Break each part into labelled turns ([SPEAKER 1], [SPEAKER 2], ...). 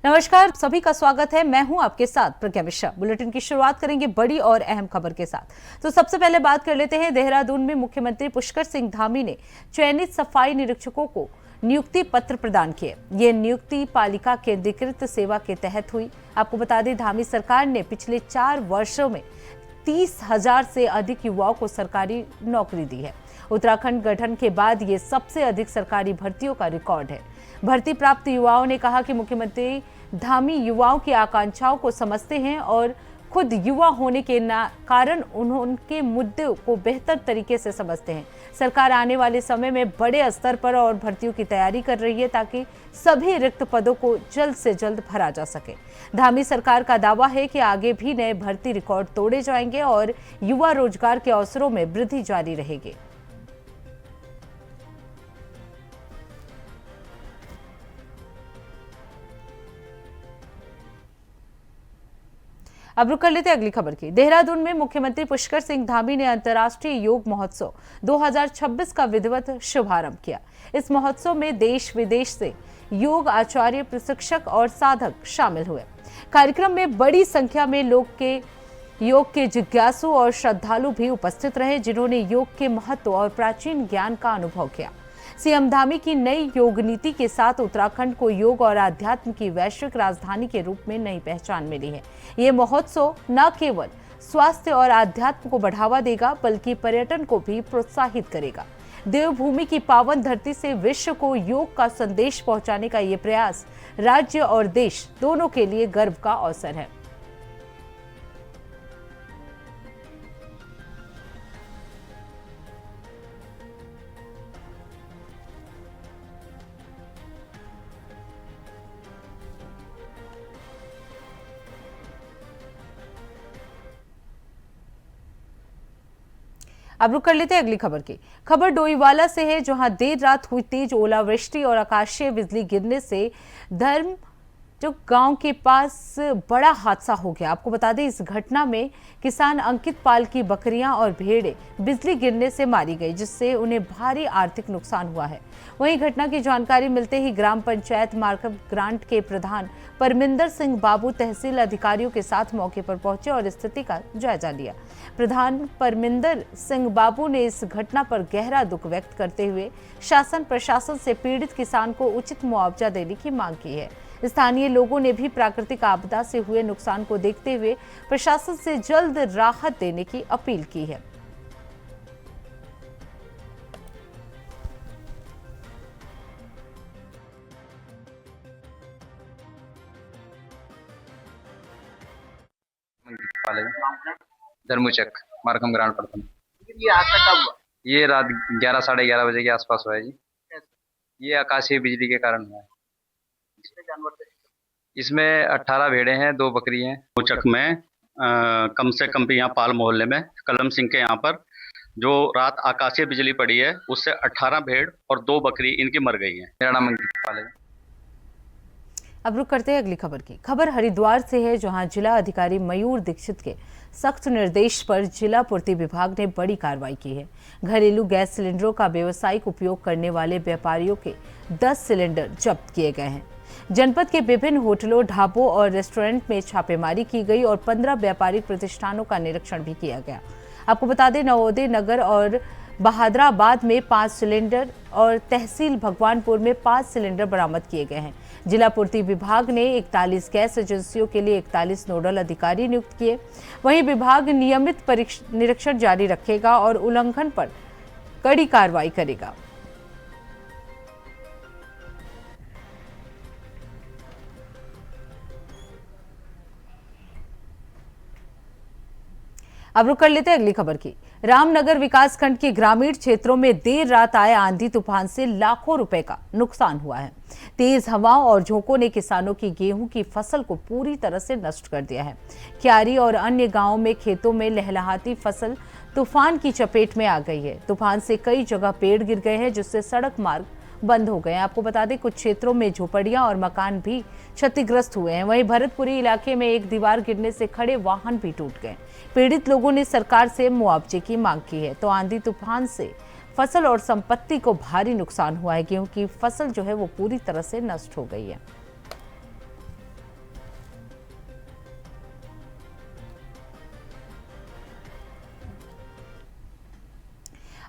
[SPEAKER 1] नमस्कार, सभी का स्वागत है। मैं हूं आपके साथ प्रज्ञा मिश्रा। बुलेटिन की शुरुआत करेंगे बड़ी और अहम खबर के साथ। तो सबसे पहले बात कर लेते हैं देहरादून में मुख्यमंत्री पुष्कर सिंह धामी ने चयनित सफाई निरीक्षकों को नियुक्ति पत्र प्रदान किए। ये नियुक्ति पालिका केंद्रीकृत सेवा के तहत हुई। आपको बता दें, धामी सरकार ने पिछले 4 वर्षों में 30,000 से अधिक युवाओं को सरकारी नौकरी दी है। उत्तराखंड गठन के बाद ये सबसे अधिक सरकारी भर्तियों का रिकॉर्ड है। भर्ती प्राप्त युवाओं ने कहा कि मुख्यमंत्री धामी युवाओं की आकांक्षाओं को समझते हैं और खुद युवा होने के कारण उनके मुद्दों को बेहतर तरीके से समझते हैं। सरकार आने वाले समय में बड़े स्तर पर और भर्तियों की तैयारी कर रही है ताकि सभी रिक्त पदों को जल्द से जल्द भरा जा सके। धामी सरकार का दावा है कि आगे भी नए भर्ती रिकॉर्ड तोड़े जाएंगे और युवा रोजगार के अवसरों में वृद्धि जारी रहेगी। अब रुक कर लेते अगली खबर की। देहरादून में मुख्यमंत्री पुष्कर सिंह धामी ने अंतर्राष्ट्रीय योग महोत्सव 2026 का विधिवत शुभारंभ किया। इस महोत्सव में देश विदेश से योग आचार्य, प्रशिक्षक और साधक शामिल हुए। कार्यक्रम में बड़ी संख्या में योग के जिज्ञासु और श्रद्धालु भी उपस्थित रहे, जिन्होंने योग के महत्व और प्राचीन ज्ञान का अनुभव किया। सीएम धामी की नई योग नीति के साथ उत्तराखंड को योग और आध्यात्म की वैश्विक राजधानी के रूप में नई पहचान मिली है। ये महोत्सव न केवल स्वास्थ्य और आध्यात्म को बढ़ावा देगा, बल्कि पर्यटन को भी प्रोत्साहित करेगा। देवभूमि की पावन धरती से विश्व को योग का संदेश पहुंचाने का ये प्रयास राज्य और देश दोनों के लिए गर्व का अवसर है। अब रुक कर लेते हैं अगली खबर की। खबर डोईवाला से है, जहां देर रात हुई तेज ओलावृष्टि और आकाशीय बिजली गिरने से धर्म गांव के पास बड़ा हादसा हो गया। आपको बता दें, इस घटना में किसान अंकित पाल की बकरियां और भेड़ें बिजली गिरने से मारी गई, जिससे उन्हें भारी आर्थिक नुकसान हुआ है। वहीं घटना की जानकारी मिलते ही ग्राम पंचायत मार्कअप ग्रांट के प्रधान परमिंदर सिंह बाबू तहसील अधिकारियों के साथ मौके पर पहुंचे और स्थिति का जायजा लिया। प्रधान परमिंदर सिंह बाबू ने इस घटना पर गहरा दुख व्यक्त करते हुए शासन प्रशासन से पीड़ित किसान को उचित मुआवजा देने की मांग की है। स्थानीय लोगों ने भी प्राकृतिक आपदा से हुए नुकसान को देखते हुए प्रशासन से जल्द राहत देने की अपील की है।
[SPEAKER 2] धर्मचक मार्कम ग्रांड प्रथम।
[SPEAKER 3] ये हादसा कब हुआ?
[SPEAKER 2] ये रात 11 साढ़े 11 बजे के आसपास हुआ है जी। ये आकाशीय बिजली के कारण हुआ है।
[SPEAKER 3] जानवर थे
[SPEAKER 2] इसमें 18 भेड़े हैं, 2 बकरी हैं।
[SPEAKER 4] धर्मचक में कम से कम भी यहाँ पाल मोहल्ले में कलम सिंह के यहाँ पर जो रात आकाशीय बिजली पड़ी है, उससे 18 भेड़ और 2 बकरी इनकी मर गई हैं।
[SPEAKER 2] मेरा नाम अंकित पाल है।
[SPEAKER 1] अब रुक करते हैं अगली खबर की। खबर हरिद्वार से है, जहां जिला अधिकारी मयूर दीक्षित के सख्त निर्देश पर जिला पूर्ति विभाग ने बड़ी कार्रवाई की है। घरेलू गैस सिलेंडरों का व्यावसायिक उपयोग करने वाले व्यापारियों के 10 सिलेंडर जब्त किए गए हैं। जनपद के विभिन्न होटलों, ढाबों और रेस्टोरेंट में छापेमारी की गई और 15 व्यापारिक प्रतिष्ठानों का निरीक्षण भी किया गया। आपको बता दें, नवोदय नगर और बहादुराबाद में 5 सिलेंडर और तहसील भगवानपुर में 5 सिलेंडर बरामद किए गए हैं। जिला पूर्ति विभाग ने 41 गैस एजेंसियों के लिए 41 नोडल अधिकारी नियुक्त किए। वहीं विभाग नियमित निरीक्षण जारी रखेगा और उल्लंघन पर कड़ी कार्रवाई करेगा। अब रुक कर लेते हैं अगली खबर की। रामनगर विकासखंड के ग्रामीण क्षेत्रों में देर रात आए आंधी तूफान से लाखों रुपए का नुकसान हुआ है। तेज हवाओं और झोंकों ने किसानों की गेहूं की फसल को पूरी तरह से नष्ट कर दिया है। क्यारी और अन्य गांवों में खेतों में लहलहाती फसल तूफान की चपेट में आ गई है। तूफान से कई जगह पेड़ गिर गए हैं, जिससे सड़क मार्ग बंद हो गए हैं। आपको बता दें कुछ क्षेत्रों में झोपड़ियां और मकान भी क्षतिग्रस्त हुए हैं। वहीं भरतपुरी इलाके में एक दीवार गिरने से खड़े वाहन भी टूट गए। पीड़ित लोगों ने सरकार से मुआवजे की मांग की है। तो आंधी तूफान से फसल और संपत्ति को भारी नुकसान हुआ है। गेहूं की फसल जो है वो पूरी तरह से नष्ट हो गई है।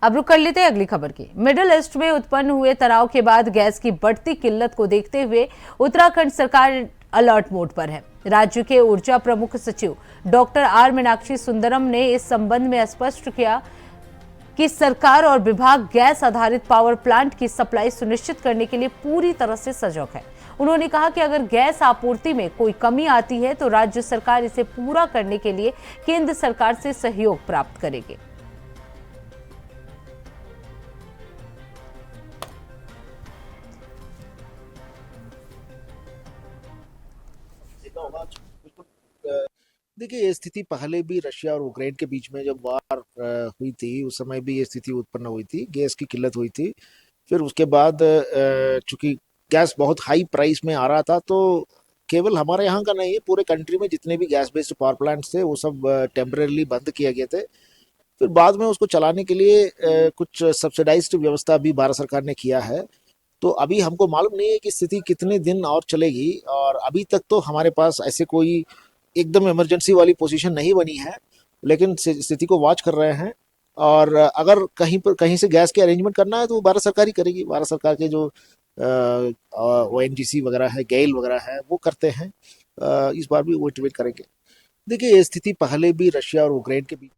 [SPEAKER 1] अब रुक कर लेते हैं अगली खबर की। मिडिल ईस्ट में उत्पन्न हुए तनाव के बाद गैस की बढ़ती किल्लत को देखते हुए उत्तराखंड सरकार अलर्ट मोड पर है। राज्य के ऊर्जा प्रमुख सचिव डॉक्टर आर मीनाक्षी सुंदरम ने इस संबंध में स्पष्ट किया कि सरकार और विभाग गैस आधारित पावर प्लांट की सप्लाई सुनिश्चित करने के लिए पूरी तरह से सजग है। उन्होंने कहा कि अगर गैस आपूर्ति में कोई कमी आती है तो राज्य सरकार इसे पूरा करने के लिए केंद्र सरकार से सहयोग प्राप्त करेगी।
[SPEAKER 5] देखिए, ये स्थिति पहले भी रशिया और यूक्रेन के बीच में जब वार हुई थी, उस समय भी ये स्थिति उत्पन्न हुई थी, गैस की किल्लत हुई थी। फिर उसके बाद चूंकि गैस बहुत हाई प्राइस में आ रहा था, तो केवल हमारे यहाँ का नहीं है, पूरे कंट्री में जितने भी गैस बेस्ड पावर प्लांट्स थे वो सब टेम्परेरली बंद किए गए थे। फिर बाद में उसको चलाने के लिए कुछ सब्सिडाइज्ड व्यवस्था भी भारत सरकार ने किया है। तो अभी हमको मालूम नहीं है कि स्थिति कितने दिन और चलेगी, और अभी तक तो हमारे पास ऐसे कोई एकदम इमरजेंसी वाली पोजीशन नहीं बनी है, लेकिन स्थिति को वॉच कर रहे हैं। और अगर कहीं से गैस के अरेंजमेंट करना है तो भारत सरकार ही करेगी। भारत सरकार के जो ONGC वगैरह है, गेल वगैरह है, वो करते हैं। इस बार भी वो एक्टिवेट करेंगे। देखिए, ये स्थिति पहले भी रशिया और यूक्रेन के बीच।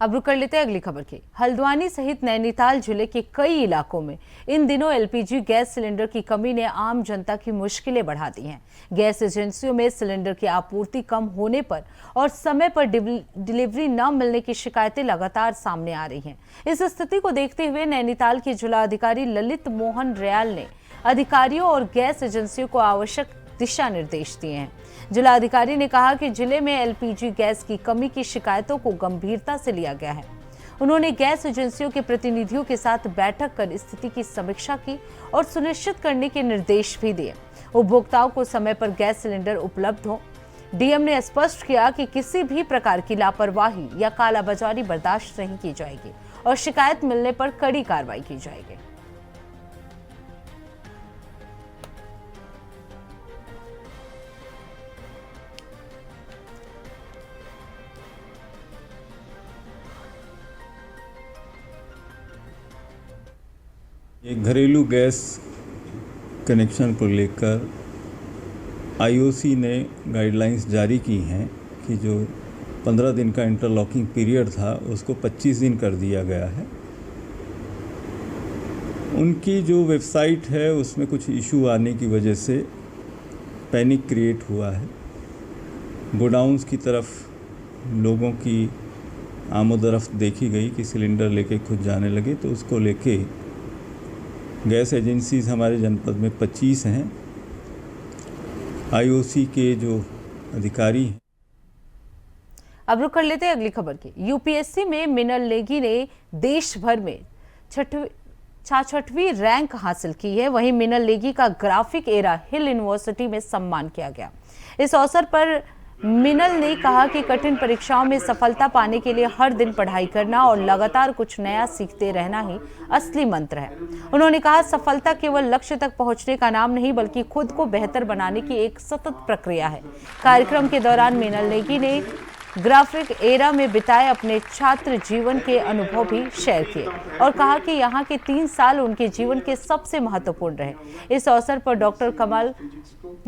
[SPEAKER 1] अब रुक कर लेते हैं अगली खबर की। हल्द्वानी सहित नैनीताल जिले के कई इलाकों में इन दिनों LPG गैस सिलेंडर की कमी ने आम जनता की मुश्किलें बढ़ा दी हैं। गैस एजेंसियों में सिलेंडर की आपूर्ति कम होने पर और समय पर डिलीवरी न मिलने की शिकायतें लगातार सामने आ रही हैं। इस स्थिति को देखते हुए नैनीताल के जिलाधिकारी ललित मोहन रयाल ने अधिकारियों और गैस एजेंसियों को आवश्यक दिशा निर्देश दिए हैं। जिलाधिकारी ने कहा कि जिले में LPG गैस की कमी की शिकायतों को गंभीरता से लिया गया है। उन्होंने गैस एजेंसियों के प्रतिनिधियों के साथ बैठक कर स्थिति की समीक्षा की और सुनिश्चित करने के निर्देश भी दिए। उपभोक्ताओं को समय पर गैस सिलेंडर उपलब्ध हो। DM ने स्पष्ट किया कि किसी भी प्रकार की लापरवाही या कालाबाजारी बर्दाश्त नहीं की जाएगी और शिकायत मिलने पर कड़ी कार्रवाई की जाएगी।
[SPEAKER 6] ये घरेलू गैस कनेक्शन को लेकर IOC ने गाइडलाइंस जारी की हैं कि जो 15 दिन का इंटरलॉकिंग पीरियड था उसको 25 दिन कर दिया गया है। उनकी जो वेबसाइट है उसमें कुछ इशू आने की वजह से पैनिक क्रिएट हुआ है। गोडाउन्स की तरफ लोगों की आमोदरफ्त देखी गई कि सिलेंडर लेके खुद जाने लगे, तो उसको लेके गैस एजेंसीज हमारे जनपद में 25 हैं। IOC के जो अधिकारी हैं।
[SPEAKER 1] अब रुक कर लेते हैं अगली खबर की। UPSC में मिनल नेगी ने देश भर में 66वीं रैंक हासिल की है। वहीं मिनल नेगी का ग्राफिक एरा हिल यूनिवर्सिटी में सम्मान किया गया। इस अवसर पर मिनल ने कहा कि कठिन परीक्षाओं में सफलता पाने के लिए हर दिन पढ़ाई करना और लगातार कुछ नया सीखते रहना ही असली मंत्र है। उन्होंने कहा, सफलता केवल लक्ष्य तक पहुंचने का नाम नहीं बल्कि खुद को बेहतर बनाने की एक सतत प्रक्रिया है। कार्यक्रम के दौरान मिनल नेगी ने ग्राफिक एरा में बिताए अपने छात्र जीवन के अनुभव भी शेयर किए और कहा कि यहाँ के 3 साल उनके जीवन के सबसे महत्वपूर्ण रहे। इस अवसर पर डॉक्टर कमल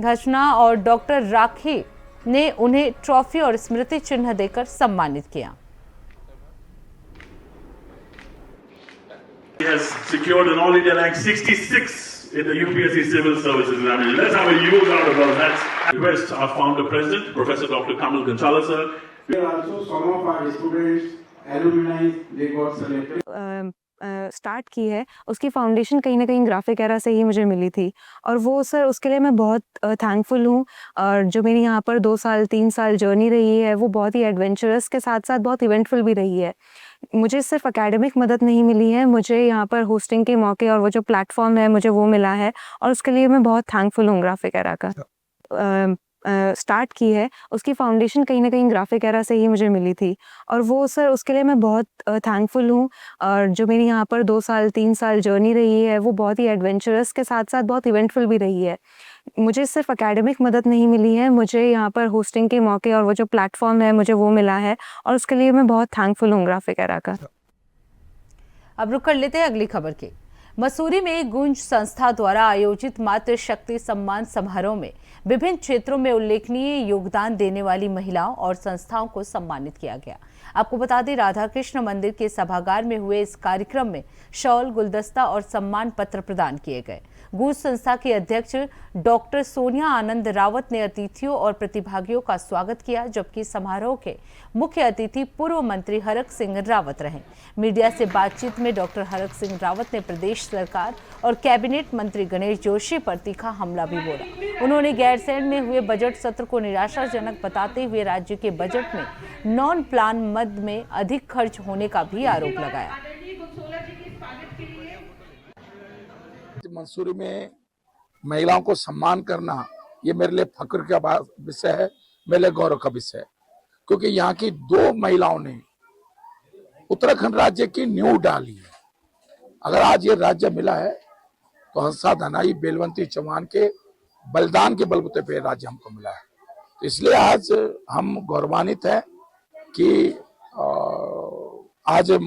[SPEAKER 1] घचना और डॉक्टर राखी ने उन्हें ट्रॉफी और स्मृति चिन्ह देकर सम्मानित किया।
[SPEAKER 7] He has secured an all India rank 66 in the UPSC Civil Service Examination. Let's have a huge round of applause. That's request our founder president, Professor Dr. Kamal Ganchala sir.
[SPEAKER 8] There are also some of our students, alumni, they got selected.
[SPEAKER 9] Start की है, उसकी foundation कहीं ना कहीं graphic era से ही मुझे मिली थी और वो सर उसके लिए मैं बहुत थैंकफुल हूँ। और जो मेरी यहाँ पर 2 साल 3 साल जर्नी रही है वो बहुत ही एडवेंचरस के साथ साथ बहुत इवेंटफुल भी रही है, मुझे सिर्फ एकेडमिक मदद नहीं मिली है, मुझे यहाँ पर होस्टिंग के मौके और वो जो प्लेटफॉर्म है मुझे वो मिला है और उसके लिए मैं बहुत थैंकफुल हूँ ग्राफिक एरा का। स्टार्ट की है उसकी फाउंडेशन कहीं ना कहीं ग्राफिक एरा से ही मुझे मिली थी और वो सर उसके लिए मैं बहुत थैंकफुल हूँ। और जो मेरी यहाँ पर 2 साल 3 साल जर्नी रही है वो बहुत ही एडवेंचरस के साथ साथ बहुत इवेंटफुल भी रही है। मुझे सिर्फ एकेडमिक मदद नहीं मिली है, मुझे यहाँ पर होस्टिंग के मौके और वो जो प्लेटफॉर्म है मुझे वो मिला है और उसके लिए मैं बहुत थैंकफुल हूँ ग्राफिक एरा का।
[SPEAKER 1] अब रुक कर लेते हैं अगली खबर की। मसूरी में गुंज संस्था द्वारा आयोजित मातृशक्ति सम्मान समारोह में विभिन्न क्षेत्रों में उल्लेखनीय योगदान देने वाली महिलाओं और संस्थाओं को सम्मानित किया गया। आपको बता दें, राधा कृष्ण मंदिर के सभागार में हुए इस कार्यक्रम में शॉल, गुलदस्ता और सम्मान पत्र प्रदान किए गए। गुंज संस्था के अध्यक्ष डॉक्टर सोनिया आनंद रावत ने अतिथियों और प्रतिभागियों का स्वागत किया, जबकि समारोह के मुख्य अतिथि पूर्व मंत्री हरक सिंह रावत रहे। मीडिया से बातचीत में डॉक्टर हरक सिंह रावत ने प्रदेश सरकार और कैबिनेट मंत्री गणेश जोशी पर तीखा हमला भी बोला। उन्होंने गैरसैंण में हुए बजट सत्र को निराशाजनक बताते हुए राज्य के बजट में नॉन प्लान मद में अधिक खर्च होने का भी आरोप लगाया।
[SPEAKER 10] मंसूरी में महिलाओं को सम्मान करना ये मेरे लिए फख्र का विषय है, मेरे लिए गौरव का विषय है, क्योंकि यहाँ की 2 महिलाओं ने उत्तराखंड राज्य की नींव डाली है। अगर आज ये राज्य मिला है तो हंसा धनाई बेलवंती चौहान के बलिदान के बलबूते पे राज्य हमको मिला है। तो इसलिए आज हम गौरवान्वित हैं कि आज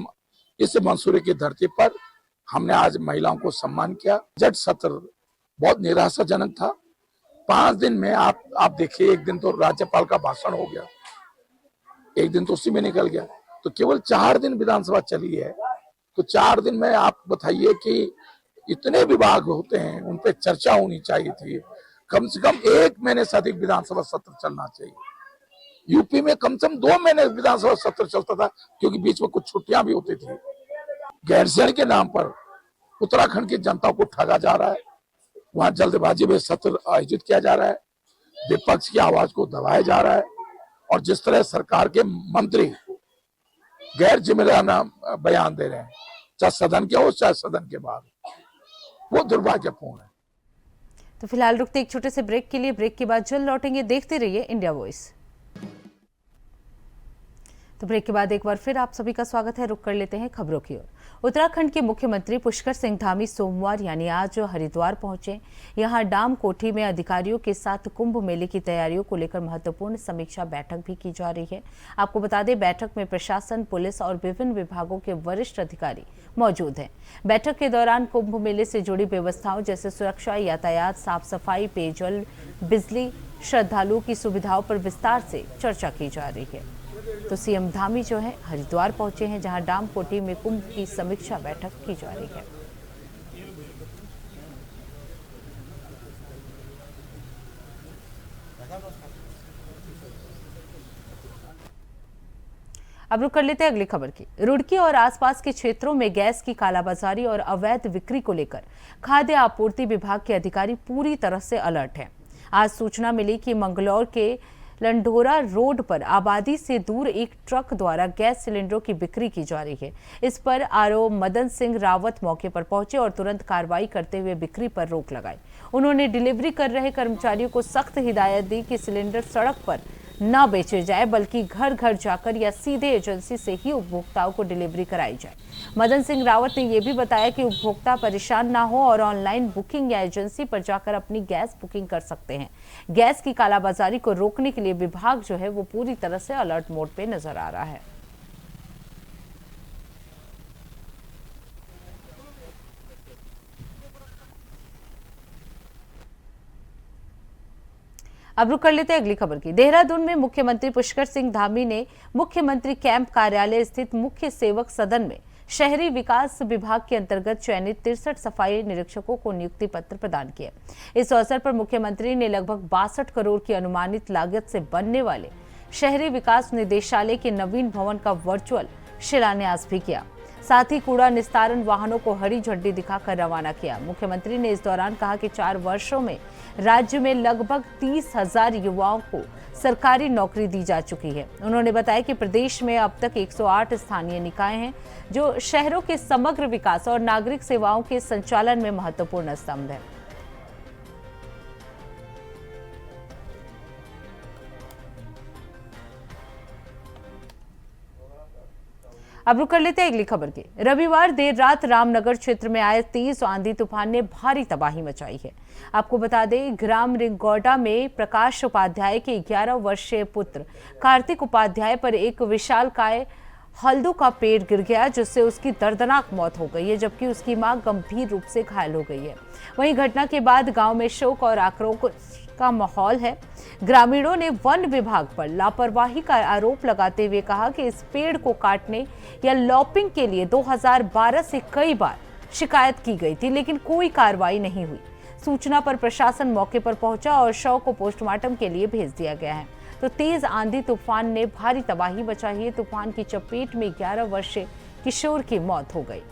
[SPEAKER 10] इस मंसूरी की धरती पर हमने आज महिलाओं को सम्मान किया। बजट सत्र बहुत निराशाजनक था। 5 दिन में आप देखिए, एक दिन तो राज्यपाल का भाषण हो गया, एक दिन तो उसी में निकल गया, तो केवल 4 दिन विधानसभा चली है। तो 4 दिन में आप बताइए कि इतने विभाग होते हैं, उन पे चर्चा होनी चाहिए थी। कम से कम 1 महीने से अधिक विधानसभा सत्र चलना चाहिए। यूपी में कम से कम 2 महीने विधानसभा सत्र चलता था, क्योंकि बीच में कुछ छुट्टियां भी होती थी। गैरसैंण के नाम पर उत्तराखंड की जनता को ठगा जा रहा है, वहां जल्दबाजी में सत्र आयोजित किया जा रहा है, विपक्ष की आवाज को दबाया जा रहा है, और जिस तरह सरकार के मंत्री गैर जिम्मेदाराना बयान दे रहे हैं, चाहे सदन के हो चाहे सदन के बाद, वो दुर्भाग्यपूर्ण है।
[SPEAKER 1] तो फिलहाल रुकते एक छोटे से ब्रेक के लिए। ब्रेक के बाद जल्द लौटेंगे। देखते रहिए इंडिया वॉइस। तो ब्रेक के बाद एक बार फिर आप सभी का स्वागत है। रुक कर लेते हैं खबरों की ओर। उत्तराखंड के मुख्यमंत्री पुष्कर सिंह धामी सोमवार यानी आज हरिद्वार पहुंचे। यहां डाम कोठी में अधिकारियों के साथ कुंभ मेले की तैयारियों को लेकर महत्वपूर्ण समीक्षा बैठक भी की जा रही है। आपको बता दें, बैठक में प्रशासन, पुलिस और विभिन्न विभागों के वरिष्ठ अधिकारी मौजूद हैं। बैठक के दौरान कुंभ मेले से जुड़ी व्यवस्थाओं जैसे सुरक्षा, यातायात, साफ सफाई, पेयजल, बिजली, श्रद्धालुओं की सुविधाओं पर विस्तार से चर्चा की जा रही है। तो सीएम धामी जो है हरिद्वार पहुंचे हैं, जहां डाम कोठी में कुंभ की समीक्षा बैठक की जा रही है। अब रुक कर लेते हैं अगली खबर की। रुड़की और आसपास के क्षेत्रों में गैस की कालाबाजारी और अवैध बिक्री को लेकर खाद्य आपूर्ति विभाग के अधिकारी पूरी तरह से अलर्ट हैं। आज सूचना मिली कि मंगलौर के लंढोरा रोड पर आबादी से दूर एक ट्रक द्वारा गैस सिलेंडरों की बिक्री की जा रही है। इस पर आरओ मदन सिंह रावत मौके पर पहुंचे और तुरंत कार्रवाई करते हुए बिक्री पर रोक लगाई। उन्होंने डिलीवरी कर रहे कर्मचारियों को सख्त हिदायत दी कि सिलेंडर सड़क पर न बेचे जाए, बल्कि घर घर जाकर या सीधे एजेंसी से ही उपभोक्ताओं को डिलीवरी कराई जाए। मदन सिंह रावत ने यह भी बताया कि उपभोक्ता परेशान ना हो और ऑनलाइन बुकिंग या एजेंसी पर जाकर अपनी गैस बुकिंग कर सकते हैं। गैस की कालाबाजारी को रोकने के लिए विभाग जो है वो पूरी तरह से अलर्ट मोड पे नजर आ रहा है। अब रुक कर लेते हैं अगली खबर की। देहरादून में मुख्यमंत्री पुष्कर सिंह धामी ने मुख्यमंत्री कैंप कार्यालय स्थित मुख्य सेवक सदन में शहरी विकास विभाग के अंतर्गत चयनित 63 सफाई निरीक्षकों को नियुक्ति पत्र प्रदान किए। इस अवसर पर मुख्यमंत्री ने लगभग 62 करोड़ की अनुमानित लागत से बनने वाले शहरी विकास निदेशालय के नवीन भवन का वर्चुअल शिलान्यास भी किया। साथ ही कूड़ा निस्तारण वाहनों को हरी झंडी दिखाकर रवाना किया। मुख्यमंत्री ने इस दौरान कहा कि 4 वर्षों में राज्य में लगभग 30,000 युवाओं को सरकारी नौकरी दी जा चुकी है। उन्होंने बताया कि प्रदेश में अब तक 108 स्थानीय निकाय हैं जो शहरों के समग्र विकास और नागरिक सेवाओं के संचालन में महत्वपूर्ण स्तंभ है। अब रुक कर लेते हैं अगली खबर की। रविवार देर रात रामनगर क्षेत्र में आए तेज आंधी तूफान ने भारी तबाही मचाई है। आपको बता दें, ग्राम रिंगौडा में प्रकाश उपाध्याय के 11 वर्षीय पुत्र कार्तिक उपाध्याय पर एक विशालकाय हल्दू का पेड़ गिर गया, जिससे उसकी दर्दनाक मौत हो गई है, जबकि उसकी मां गंभीर रूप से घायल हो गई है। वहीं घटना के बाद गांव में शोक और आक्रोश का माहौल है। ग्रामीणों ने वन विभाग पर लापरवाही का आरोप लगाते हुए कहा कि इस पेड़ को काटने या लॉपिंग के लिए 2012 से कई बार शिकायत की गई थी, लेकिन कोई कार्रवाई नहीं हुई। सूचना पर प्रशासन मौके पर पहुंचा और शव को पोस्टमार्टम के लिए भेज दिया गया है। तो तेज आंधी तूफान ने भारी तबाही मचाई है। तूफान की चपेट में 11 वर्षीय किशोर की मौत हो गई।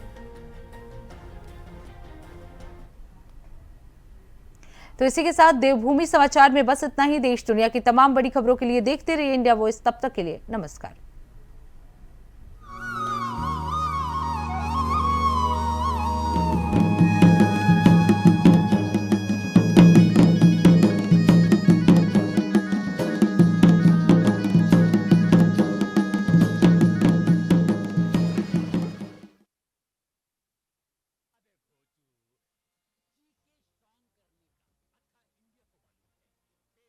[SPEAKER 1] तो इसी के साथ देवभूमि समाचार में बस इतना ही। देश दुनिया की तमाम बड़ी खबरों के लिए देखते रहिए इंडिया वॉइस। तब तक के लिए नमस्कार।